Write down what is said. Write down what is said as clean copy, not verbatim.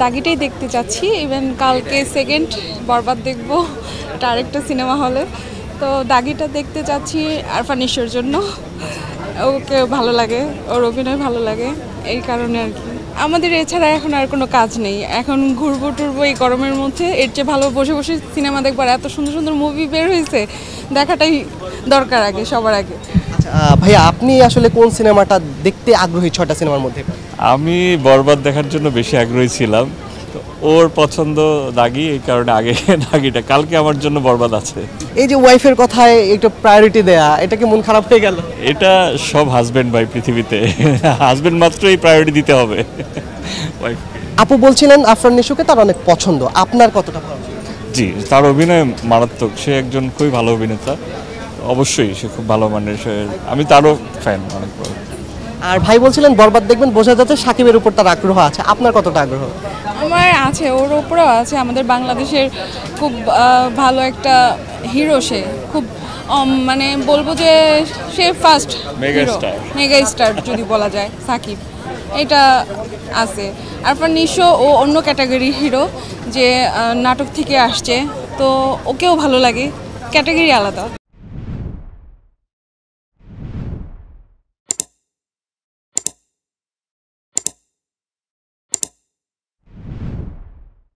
দাগিটাই দেখতে চাচ্ছি। ইভেন কালকে সেকেন্ড বরবাদ দেখব এটা আরেকটা সিনেমা হলে। তো দাগিটা দেখতে চাচ্ছি আরফান নিশোর জন্য। ওকে ভালো লাগে, ওর অভিনয় ভালো লাগে, এই কারণে আর কি। আমাদের এছাড়া এখন আর কোনো কাজ নেই, এখন ঘুরবো টুরবো এই গরমের মধ্যে। এর চেয়ে ভালো বসে বসে সিনেমা দেখবার, এত সুন্দর সুন্দর মুভি বের হয়েছে, দেখাটাই দরকার আগে, সবার আগে। আচ্ছা ভাইয়া, আপনি আসলে কোন সিনেমাটা দেখতে আগ্রহী 6টা সিনেমার মধ্যে? আমি বরবাদ দেখার জন্য বেশি আগ্রহী ছিলাম, তো ওর পছন্দ দাগি, এই কারণে আগে দাগিটা। কালকে আমার জন্য বরবাদ আছে। এই যে ওয়াইফের কথায় একটু প্রায়োরিটি দেয়া, এটা কি মন খারাপ হয়ে গেল? এটা সব হাজবেন্ড ভাই পৃথিবীতে, হাজবেন্ড মাত্রই প্রায়োরিটি দিতে হবে ওয়াইফকে। আপু বলছিলেন আফরান নিশোকে তার অনেক পছন্দ, আপনার কতটা ভালো? জি, তার অভিনয় মারাত্মক, সে একজন খুবই ভালো অভিনেতা, অবশ্যই সে খুব ভালো মানের। আমি তারও ফ্যান অনেক বড়। আর ভাই বলছিলেন বরবাদ দেখবেন, বোঝা যাচ্ছে সাকিবের উপর তার আগ্রহ আছে, আপনার কতটা আগ্রহ? আমার আছে, ওর ওপরেও আছে। আমাদের বাংলাদেশের খুব ভালো একটা হিরো সে, খুব মানে বলবো যে সে ফার্স্ট মেগা স্টার যদি বলা যায় সাকিব, এটা আছে। আরফান নিশো ও অন্য ক্যাটাগরি হিরো, যে নাটক থেকে আসছে, তো ওকেও ভালো লাগে, ক্যাটাগরি আলাদা।